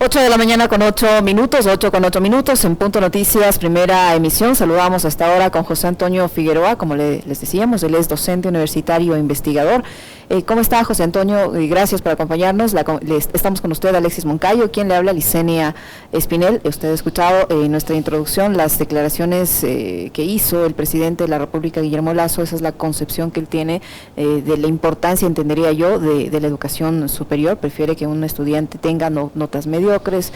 8 de la mañana con 8 minutos, 8 con 8 minutos, en Punto Noticias, primera emisión. Saludamos hasta ahora con José Antonio Figueroa, como les decíamos, él es docente universitario e investigador. ¿Cómo está, José Antonio? Gracias por acompañarnos. Estamos con usted, Alexis Moncayo, quien le habla, Licenia Espinel. Usted ha escuchado en nuestra introducción las declaraciones que hizo el presidente de la República, Guillermo Lasso. Esa es la concepción que él tiene de la importancia, entendería yo, de la educación superior. Prefiere que un estudiante tenga notas mediocres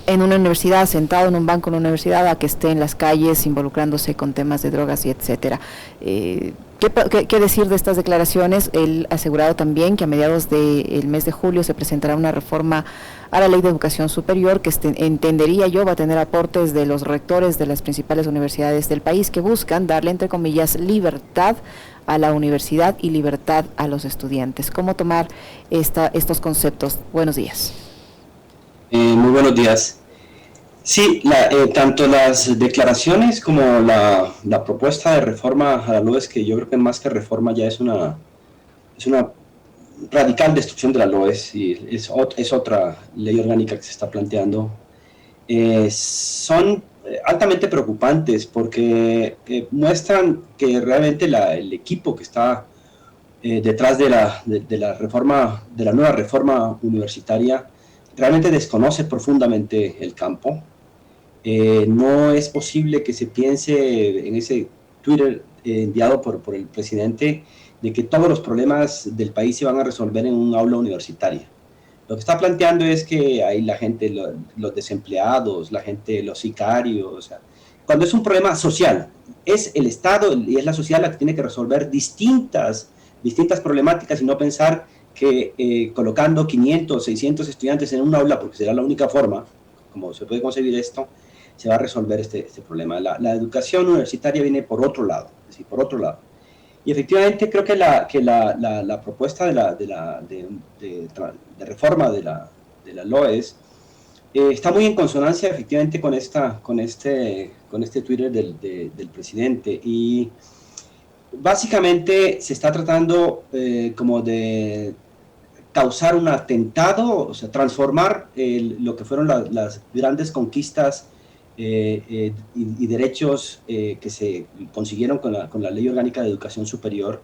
en una universidad, sentado en un banco en una universidad, a que esté en las calles involucrándose con temas de drogas y etcétera. ¿Qué decir de estas declaraciones? Él ha asegurado también que a mediados del mes de julio se presentará una reforma a la Ley de Educación Superior que entendería yo va a tener aportes de los rectores de las principales universidades del país que buscan darle, entre comillas, libertad a la universidad y libertad a los estudiantes. ¿Cómo tomar estos conceptos? Buenos días. Muy buenos días. Sí, tanto las declaraciones como la propuesta de reforma a la LOES, que yo creo que más que reforma ya es una radical destrucción de la LOES, y es otra ley orgánica que se está planteando, son altamente preocupantes porque muestran que realmente el equipo que está detrás de la reforma, de la nueva reforma universitaria, realmente desconoce profundamente el campo. No es posible que se piense en ese Twitter enviado por el presidente de que todos los problemas del país se van a resolver en un aula universitaria. Lo que está planteando es que hay la gente, los desempleados, la gente, los sicarios, o sea, cuando es un problema social, es el Estado y es la sociedad la que tiene que resolver distintas problemáticas y no pensar que colocando 500, 600 estudiantes en un aula, porque será la única forma, como se puede concebir esto, se va a resolver este problema. La educación universitaria viene por otro lado, es decir, por otro lado. Y efectivamente creo que la propuesta de reforma de la LOES está muy en consonancia efectivamente con este Twitter del presidente, y básicamente se está tratando como de causar un atentado, o sea, transformar lo que fueron las grandes conquistas y derechos que se consiguieron con la Ley Orgánica de Educación Superior,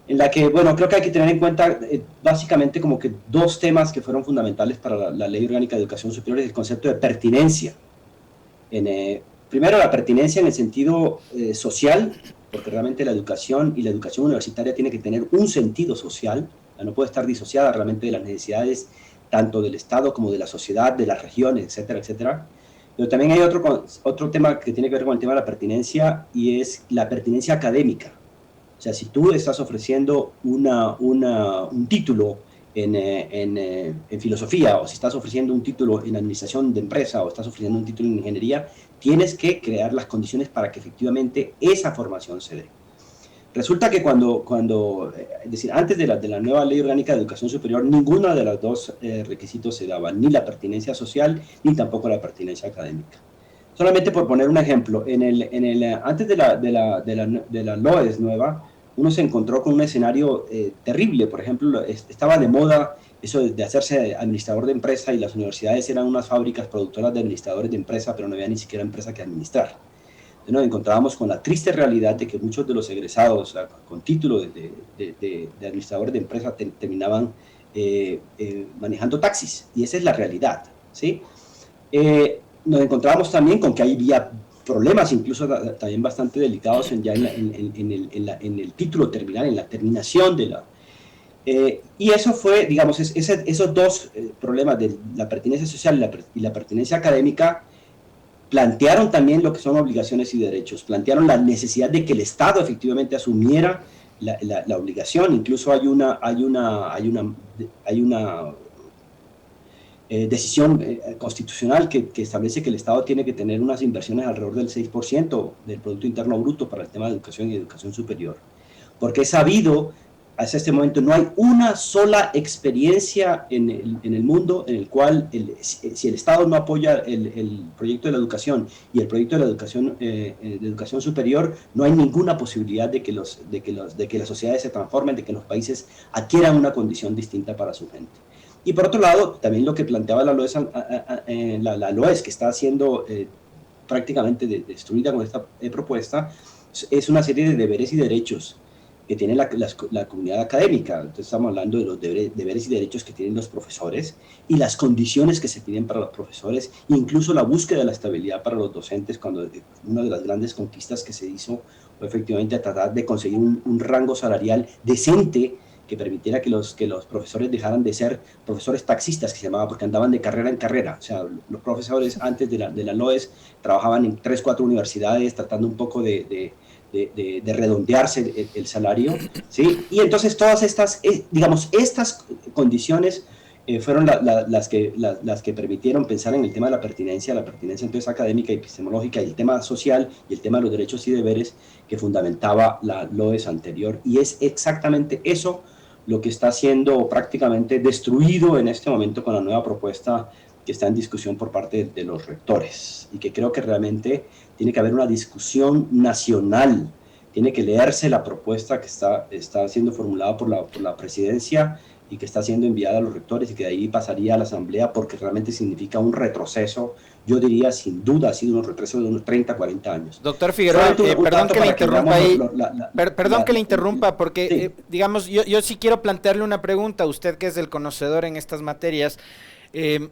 en la que, bueno, creo que hay que tener en cuenta básicamente como que dos temas que fueron fundamentales para la Ley Orgánica de Educación Superior: es el concepto de pertinencia. Primero, la pertinencia en el sentido social, porque realmente la educación y la educación universitaria tiene que tener un sentido social, no puede estar disociada realmente de las necesidades tanto del Estado como de la sociedad, de las regiones, etcétera, etcétera. Pero también hay otro tema que tiene que ver con el tema de la pertinencia, y es la pertinencia académica. O sea, si tú estás ofreciendo un título en filosofía, o si estás ofreciendo un título en administración de empresa, o estás ofreciendo un título en ingeniería, tienes que crear las condiciones para que efectivamente esa formación se dé. Resulta que es decir, antes de la nueva Ley Orgánica de Educación Superior, ninguno de los dos requisitos se daba, ni la pertinencia social, ni tampoco la pertinencia académica. Solamente por poner un ejemplo, antes de la LOES nueva, uno se encontró con un escenario terrible. Por ejemplo, estaba de moda eso de hacerse administrador de empresa, y las universidades eran unas fábricas productoras de administradores de empresa, pero no había ni siquiera empresa que administrar. Entonces nos encontrábamos con la triste realidad de que muchos de los egresados, o sea, con título de administradores de empresa, terminaban manejando taxis, y esa es la realidad, ¿sí? Nos encontrábamos también con que había problemas incluso también bastante delicados en el título terminal, en la terminación de la... y eso fue, digamos, esos dos problemas de la pertinencia social y la pertinencia académica plantearon también lo que son obligaciones y derechos, plantearon la necesidad de que el Estado efectivamente asumiera la obligación. Incluso hay una decisión constitucional que establece que el Estado tiene que tener unas inversiones alrededor del 6% del Producto Interno Bruto para el tema de educación y educación superior, porque es sabido, hasta este momento no hay una sola experiencia en el mundo en el cual si el Estado no apoya el proyecto de la educación y el proyecto de la educación superior, no hay ninguna posibilidad de que las sociedades se transformen, de que los países adquieran una condición distinta para su gente. Y por otro lado, también lo que planteaba la LOES, la LOES que está siendo prácticamente destruida con esta propuesta, es una serie de deberes y derechos que tiene la comunidad académica. Entonces estamos hablando de los deberes y derechos que tienen los profesores y las condiciones que se piden para los profesores, incluso la búsqueda de la estabilidad para los docentes, cuando una de las grandes conquistas que se hizo fue efectivamente tratar de conseguir un rango salarial decente que permitiera que los profesores dejaran de ser profesores taxistas, que se llamaba, porque andaban de carrera en carrera. O sea, los profesores antes de la LOES trabajaban en 3, 4 universidades tratando un poco de redondearse el salario, ¿sí? Y entonces todas estas, digamos, estas condiciones fueron las que permitieron pensar en el tema de la pertinencia entonces académica y epistemológica, y el tema social y el tema de los derechos y deberes que fundamentaba la LOES anterior. Y es exactamente eso lo que está siendo prácticamente destruido en este momento con la nueva propuesta que está en discusión por parte de los rectores, y que creo que realmente tiene que haber una discusión nacional, tiene que leerse la propuesta que está siendo formulada por la presidencia y que está siendo enviada a los rectores, y que de ahí pasaría a la asamblea, porque realmente significa un retroceso. Yo diría, sin duda, ha sido un retroceso de unos 30, 40 años. Doctor Figueroa, perdón que le interrumpa ahí, perdón que le interrumpa, porque, sí. Digamos, yo sí quiero plantearle una pregunta, usted que es el conocedor en estas materias,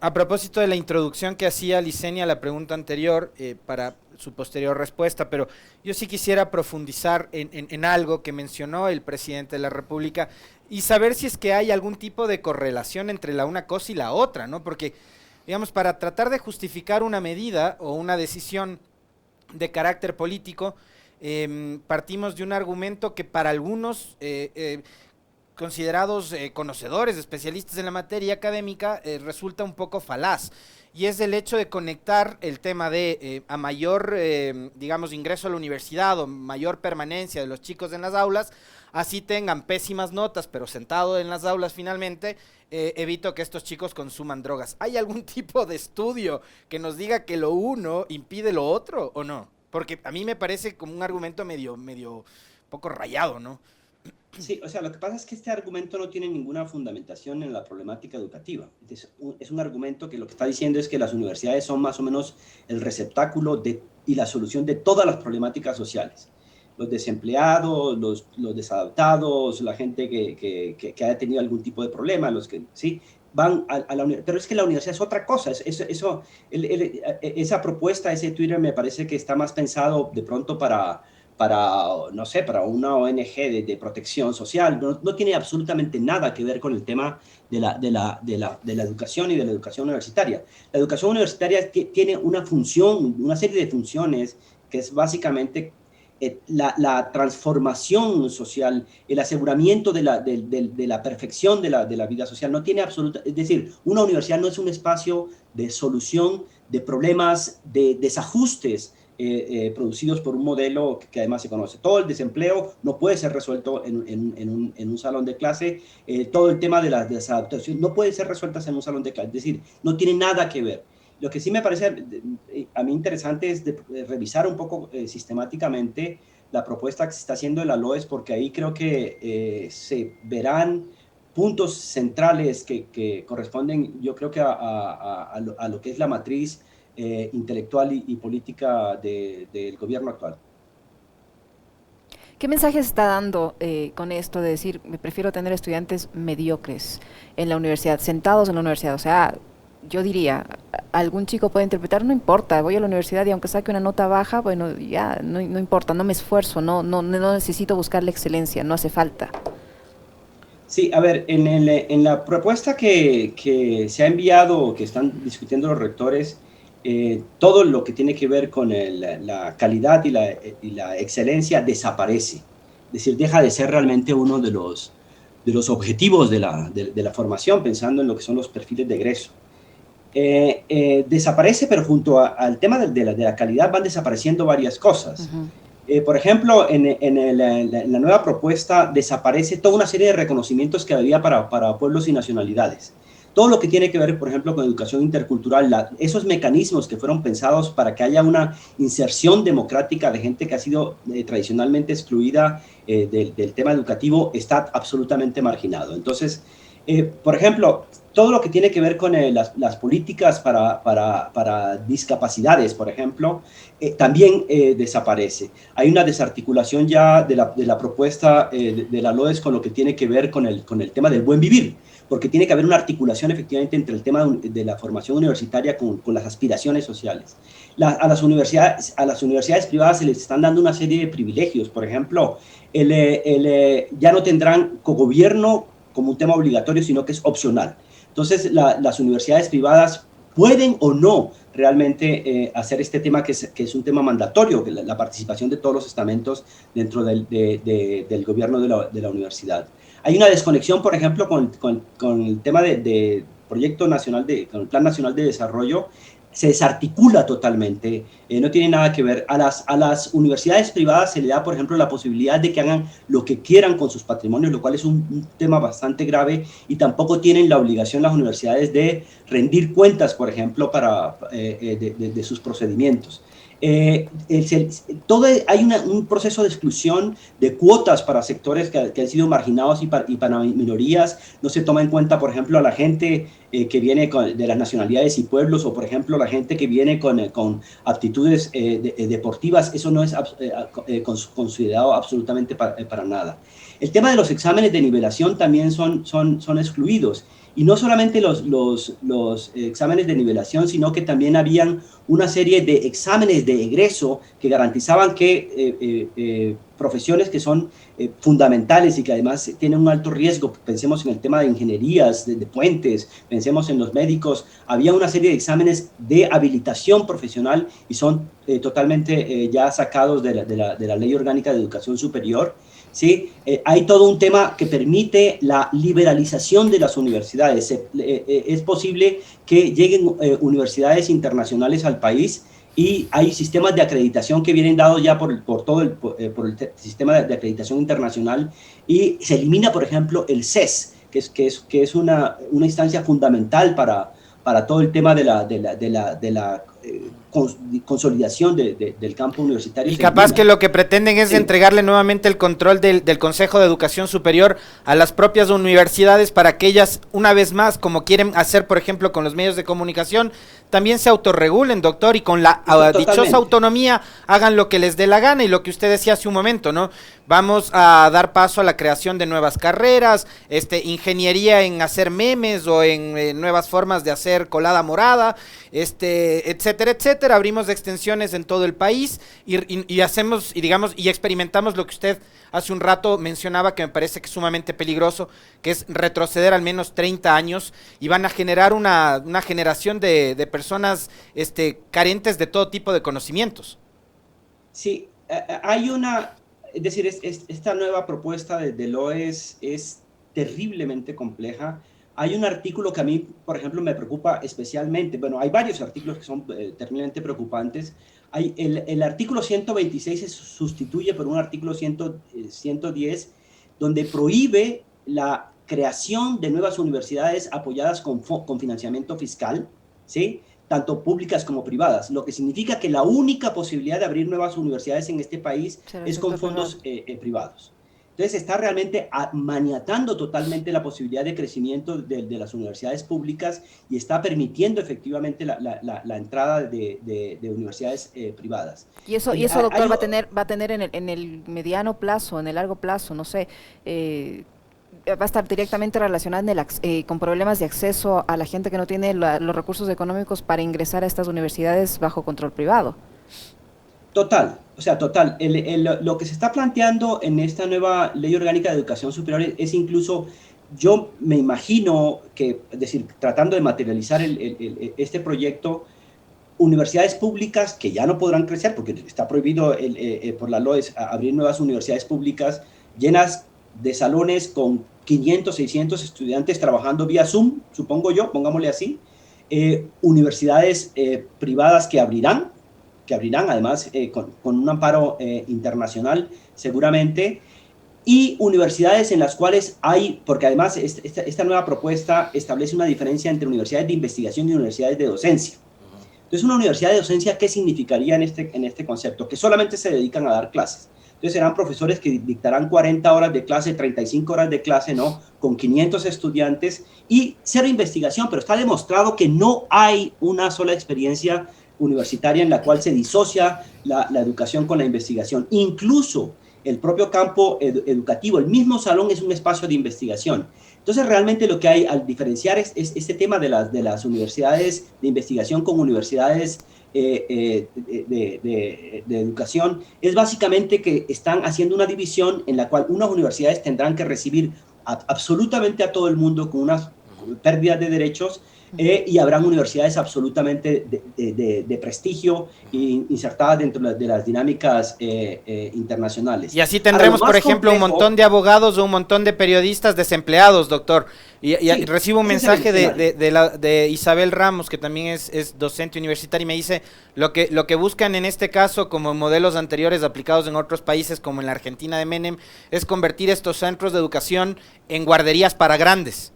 a propósito de la introducción que hacía Licenia a la pregunta anterior, para su posterior respuesta, pero yo sí quisiera profundizar en algo que mencionó el presidente de la República y saber si es que hay algún tipo de correlación entre la una cosa y la otra, ¿no? Porque, digamos, para tratar de justificar una medida o una decisión de carácter político, partimos de un argumento que para algunos considerados conocedores, especialistas en la materia académica, resulta un poco falaz, y es el hecho de conectar el tema de a mayor, digamos, ingreso a la universidad o mayor permanencia de los chicos en las aulas, así tengan pésimas notas, pero sentado en las aulas finalmente, evito que estos chicos consuman drogas. ¿Hay algún tipo de estudio que nos diga que lo uno impide lo otro o no? Porque a mí me parece como un argumento medio poco rayado, ¿no? Sí, o sea, lo que pasa es que este argumento no tiene ninguna fundamentación en la problemática educativa. Es un argumento que lo que está diciendo es que las universidades son más o menos el receptáculo y la solución de todas las problemáticas sociales. Los desempleados, los desadaptados, la gente que haya tenido algún tipo de problema, los que, sí, van a la universidad. Pero es que la universidad es otra cosa. Esa propuesta, ese Twitter, me parece que está más pensado de pronto para no sé, para una ONG de protección social. No tiene absolutamente nada que ver con el tema de la educación y de la educación universitaria. La educación universitaria tiene una función, una serie de funciones, que es básicamente la transformación social, el aseguramiento de la perfección de la vida social. No tiene absoluta, es decir, una universidad no es un espacio de solución de problemas, de desajustes producidos por un modelo que además se conoce. Todo el desempleo no puede ser resuelto en un salón de clase, todo el tema de la desadaptación no puede ser resuelto en un salón de clase, es decir, no tiene nada que ver. Lo que sí me parece a mí interesante es revisar un poco sistemáticamente la propuesta que se está haciendo de la LOES, porque ahí creo que se verán puntos centrales que corresponden, yo creo que a lo que es la matriz intelectual y política del gobierno actual. ¿Qué mensaje se está dando con esto de decir, me prefiero tener estudiantes mediocres en la universidad, sentados en la universidad? O sea, yo diría, algún chico puede interpretar, no importa, voy a la universidad y aunque saque una nota baja, bueno, ya, no importa, no me esfuerzo, no necesito buscar la excelencia, no hace falta. Sí, a ver, en la propuesta que se ha enviado, que están discutiendo los rectores, todo lo que tiene que ver con la calidad y la excelencia desaparece. Es decir, deja de ser realmente uno de los objetivos de la formación, pensando en lo que son los perfiles de egreso. Desaparece, pero junto al tema de la calidad van desapareciendo varias cosas. Por ejemplo, en la nueva propuesta desaparece toda una serie de reconocimientos que había para pueblos y nacionalidades. Todo lo que tiene que ver, por ejemplo, con educación intercultural, esos mecanismos que fueron pensados para que haya una inserción democrática de gente que ha sido tradicionalmente excluida del tema educativo, está absolutamente marginado. Entonces, por ejemplo, todo lo que tiene que ver con las políticas para discapacidades, por ejemplo, también desaparece. Hay una desarticulación ya de la propuesta de la LOES con lo que tiene que ver con el tema del buen vivir, porque tiene que haber una articulación efectivamente entre el tema de la formación universitaria con las aspiraciones sociales. A las universidades privadas se les están dando una serie de privilegios, por ejemplo, ya no tendrán cogobierno como un tema obligatorio, sino que es opcional. Entonces, las universidades privadas pueden o no realmente hacer este tema que es un tema mandatorio, que la participación de todos los estamentos dentro del gobierno de la universidad. Hay una desconexión, por ejemplo, con el tema de Proyecto Nacional, con el Plan Nacional de Desarrollo. Se desarticula totalmente, no tiene nada que ver. A las universidades privadas se le da, por ejemplo, la posibilidad de que hagan lo que quieran con sus patrimonios, lo cual es un tema bastante grave, y tampoco tienen la obligación las universidades de rendir cuentas, por ejemplo, de sus procedimientos. Hay un proceso de exclusión de cuotas para sectores que han sido marginados y para minorías. No se toma en cuenta, por ejemplo, a la gente que viene de las nacionalidades y pueblos, o por ejemplo la gente que viene con aptitudes deportivas. Eso no es considerado absolutamente para nada. El tema de los exámenes de nivelación también son excluidos. Y no solamente los exámenes de nivelación, sino que también habían una serie de exámenes de egreso que garantizaban que profesiones que son fundamentales y que además tienen un alto riesgo, pensemos en el tema de ingenierías, de puentes, pensemos en los médicos, había una serie de exámenes de habilitación profesional y son totalmente ya sacados de la Ley Orgánica de Educación Superior. ¿Sí? Hay todo un tema que permite la liberalización de las universidades. Es posible que lleguen universidades internacionales al país, y hay sistemas de acreditación que vienen dados ya por el sistema de acreditación internacional, y se elimina, por ejemplo, el CES, que es una instancia fundamental para todo el tema de la consolidación del campo universitario. Y capaz que lo que pretenden es entregarle nuevamente el control del Consejo de Educación Superior a las propias universidades, para que ellas, una vez más, como quieren hacer, por ejemplo, con los medios de comunicación, también se autorregulen, doctor, y con la dichosa autonomía hagan lo que les dé la gana. Y lo que usted decía hace un momento, ¿no? Vamos a dar paso a la creación de nuevas carreras, ingeniería en hacer memes o en nuevas formas de hacer colada morada, etcétera, etcétera. Abrimos extensiones en todo el país y hacemos, y digamos, y experimentamos lo que usted hace un rato mencionaba, que me parece que es sumamente peligroso, que es retroceder al menos 30 años, y van a generar una generación de personas carentes de todo tipo de conocimientos. Sí, es decir, esta nueva propuesta de LOES es terriblemente compleja. Hay un artículo que a mí, por ejemplo, me preocupa especialmente. Bueno, hay varios artículos que son terriblemente preocupantes. El artículo 126 se sustituye por un artículo 110, donde prohíbe la creación de nuevas universidades apoyadas con financiamiento fiscal, ¿sí? Tanto públicas como privadas, lo que significa que la única posibilidad de abrir nuevas universidades en este país es con fondos privados. Entonces está realmente maniatando totalmente la posibilidad de crecimiento de las universidades públicas, y está permitiendo efectivamente la entrada de universidades privadas. Y eso doctor, va a tener en el mediano plazo, en el largo plazo, no sé, va a estar directamente relacionado con problemas de acceso a la gente que no tiene los recursos económicos para ingresar a estas universidades bajo control privado. Total. Lo que se está planteando en esta nueva Ley Orgánica de Educación Superior es incluso, yo me imagino que, es decir, tratando de materializar este proyecto, universidades públicas que ya no podrán crecer, porque está prohibido por la LOES abrir nuevas universidades públicas llenas de salones con 500, 600 estudiantes trabajando vía Zoom, supongo yo, pongámosle así, universidades privadas que abrirán además con un amparo internacional seguramente, y universidades en las cuales porque además esta nueva propuesta establece una diferencia entre universidades de investigación y universidades de docencia. Entonces, una universidad de docencia, ¿qué significaría en este concepto? Que solamente se dedican a dar clases. Entonces serán profesores que dictarán 40 horas de clase, 35 horas de clase, ¿no? Con 500 estudiantes y cero investigación, pero está demostrado que no hay una sola experiencia universitaria en la cual se disocia la educación con la investigación. Incluso el propio campo educativo, el mismo salón es un espacio de investigación. Entonces, realmente lo que hay al diferenciar es este tema de las universidades de investigación con universidades de educación, es básicamente que están haciendo una división en la cual unas universidades tendrán que recibir absolutamente a todo el mundo con unas pérdidas de derechos, y habrán universidades absolutamente de prestigio insertadas dentro de las dinámicas internacionales. Y así tendremos, por ejemplo, un montón de abogados o un montón de periodistas desempleados, doctor. Y sí, recibo un mensaje de Isabel Ramos, que también es docente universitaria, y me dice, lo que buscan en este caso, como modelos anteriores aplicados en otros países, como en la Argentina de Menem, es convertir estos centros de educación en guarderías para grandes.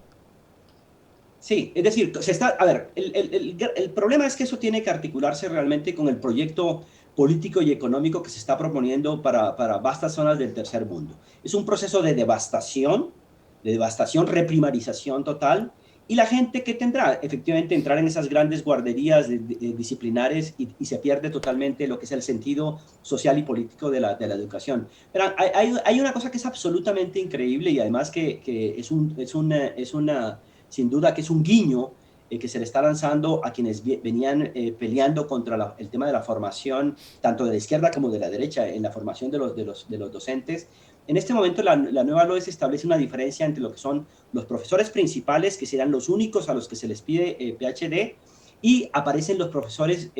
Sí, es decir, el problema es que eso tiene que articularse realmente con el proyecto político y económico que se está proponiendo para vastas zonas del tercer mundo. Es un proceso de devastación, reprimarización total, y la gente que tendrá efectivamente entrar en esas grandes guarderías disciplinares y se pierde totalmente lo que es el sentido social y político de la educación. Pero hay una cosa que es absolutamente increíble y además que es una sin duda que es un guiño que se le está lanzando a quienes venían peleando contra el tema de la formación, tanto de la izquierda como de la derecha, en la formación de los docentes. En este momento la nueva LOES establece una diferencia entre lo que son los profesores principales, que serán los únicos a los que se les pide PhD, y aparecen los profesores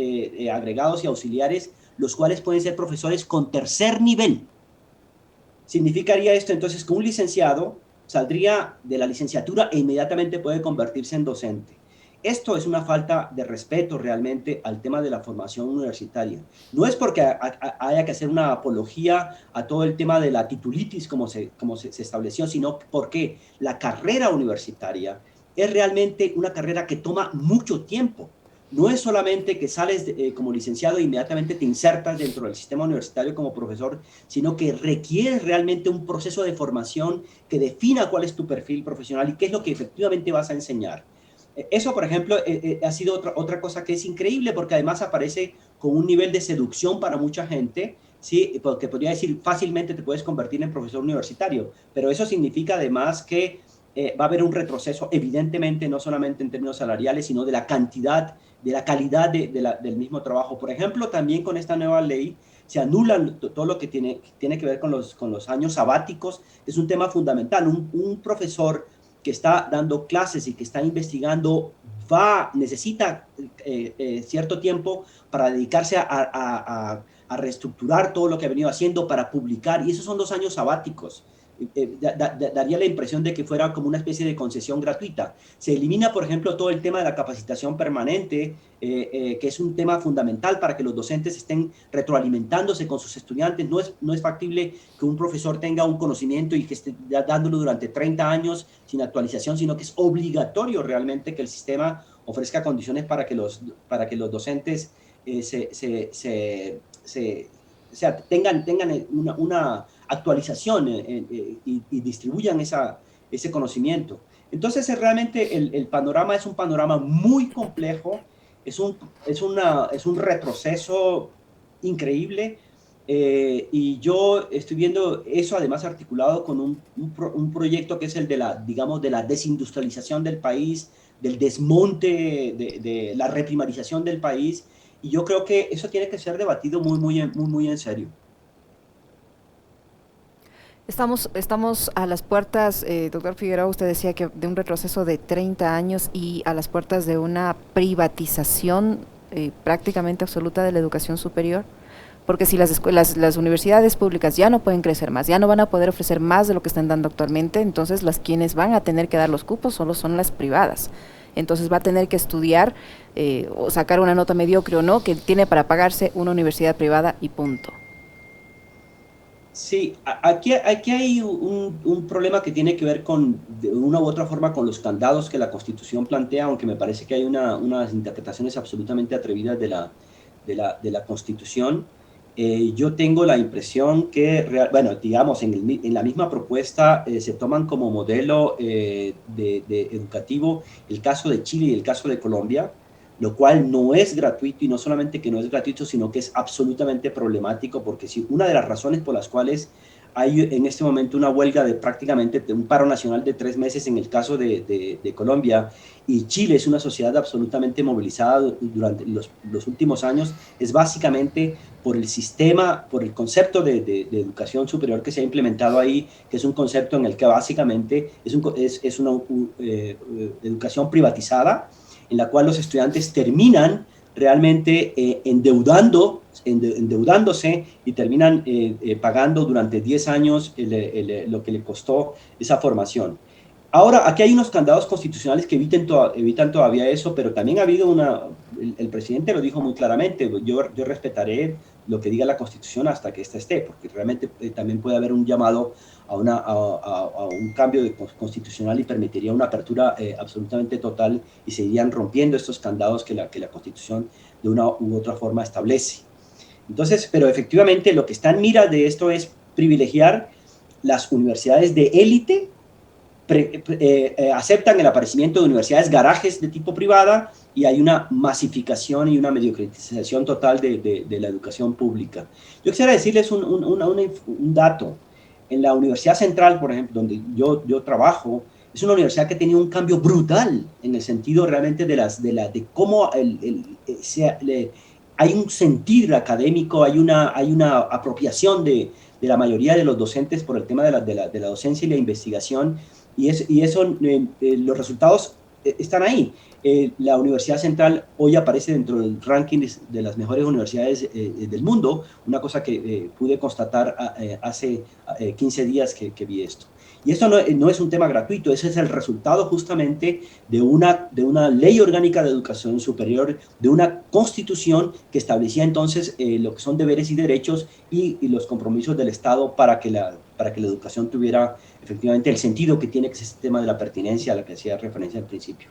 agregados y auxiliares, los cuales pueden ser profesores con tercer nivel. Significaría esto entonces que un licenciado saldría de la licenciatura e inmediatamente puede convertirse en docente. Esto es una falta de respeto realmente al tema de la formación universitaria. No es porque haya que hacer una apología a todo el tema de la titulitis como se estableció, sino porque la carrera universitaria es realmente una carrera que toma mucho tiempo. No es solamente que sales como licenciado e inmediatamente te insertas dentro del sistema universitario como profesor, sino que requiere realmente un proceso de formación que defina cuál es tu perfil profesional y qué es lo que efectivamente vas a enseñar. Eso, por ejemplo, ha sido otra cosa que es increíble porque además aparece con un nivel de seducción para mucha gente, ¿sí? Porque podría decir fácilmente te puedes convertir en profesor universitario, pero eso significa además que va a haber un retroceso, evidentemente, no solamente en términos salariales, sino de la cantidad, de la calidad del mismo trabajo. Por ejemplo, también con esta nueva ley se anulan todo lo que tiene que ver con los años sabáticos. Es un tema fundamental. Un profesor que está dando clases y que está investigando necesita cierto tiempo para dedicarse a reestructurar todo lo que ha venido haciendo, para publicar, y esos son 2 años sabáticos. Daría la impresión de que fuera como una especie de concesión gratuita. Se elimina, por ejemplo, todo el tema de la capacitación permanente, que es un tema fundamental para que los docentes estén retroalimentándose con sus estudiantes. No es factible que un profesor tenga un conocimiento y que esté dándolo durante 30 años sin actualización, sino que es obligatorio realmente que el sistema ofrezca condiciones para que los docentes tengan una actualización y distribuyan ese conocimiento. Entonces, realmente el panorama es un panorama muy complejo, es un retroceso increíble, y yo estoy viendo eso además articulado con un proyecto que es el de la desindustrialización del país, del desmonte, de la reprimarización del país, y yo creo que eso tiene que ser debatido muy en serio. Estamos a las puertas, doctor Figueroa, usted decía que de un retroceso de 30 años y a las puertas de una privatización prácticamente absoluta de la educación superior, porque si las universidades públicas ya no pueden crecer más, ya no van a poder ofrecer más de lo que están dando actualmente, entonces quienes van a tener que dar los cupos solo son las privadas. Entonces va a tener que estudiar o sacar una nota mediocre o no, que tiene para pagarse una universidad privada y punto. Sí, aquí hay un problema que tiene que ver de una u otra forma con los candados que la Constitución plantea, aunque me parece que hay unas interpretaciones absolutamente atrevidas de la Constitución. Yo tengo la impresión que, bueno, digamos, en la misma propuesta se toman como modelo de educativo el caso de Chile y el caso de Colombia, lo cual no es gratuito, y no solamente que no es gratuito, sino que es absolutamente problemático, porque si una de las razones por las cuales hay en este momento una huelga de prácticamente un paro nacional de 3 meses en el caso de Colombia, y Chile es una sociedad absolutamente movilizada durante los últimos años, es básicamente por el sistema, por el concepto de educación superior que se ha implementado ahí, que es un concepto en el que básicamente es una educación privatizada, en la cual los estudiantes terminan realmente endeudándose y terminan pagando durante 10 años lo que le costó esa formación. Ahora, aquí hay unos candados constitucionales que evitan todavía eso, pero también ha habido el presidente lo dijo muy claramente, yo respetaré lo que diga la Constitución hasta que ésta esté, porque realmente también puede haber un llamado a un cambio constitucional y permitiría una apertura absolutamente total, y se irían rompiendo estos candados que la Constitución de una u otra forma establece. Entonces, pero efectivamente lo que está en mira de esto es privilegiar las universidades de élite, aceptan el aparecimiento de universidades garajes de tipo privada, y hay una masificación y una mediocritización total de la educación pública. Yo quisiera decirles un dato. En la Universidad Central, por ejemplo, donde yo trabajo, es una universidad que ha tenido un cambio brutal en el sentido realmente de cómo hay un sentir académico, hay una apropiación de la mayoría de los docentes por el tema de la docencia y la investigación, y eso los resultados están ahí. La Universidad Central hoy aparece dentro del ranking de las mejores universidades del mundo, una cosa que pude constatar hace 15 días que vi esto. Y esto no es un tema gratuito, ese es el resultado justamente de una ley orgánica de educación superior, de una constitución que establecía entonces lo que son deberes y derechos y los compromisos del Estado para que la educación tuviera efectivamente el sentido que tiene, que es ese tema de la pertinencia a la que hacía referencia al principio.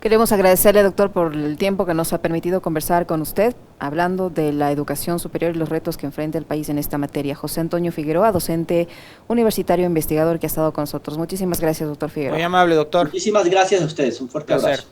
Queremos agradecerle, doctor, por el tiempo que nos ha permitido conversar con usted, hablando de la educación superior y los retos que enfrenta el país en esta materia. José Antonio Figueroa, docente universitario investigador que ha estado con nosotros. Muchísimas gracias, doctor Figueroa. Muy amable, doctor. Muchísimas gracias a ustedes. Un fuerte abrazo.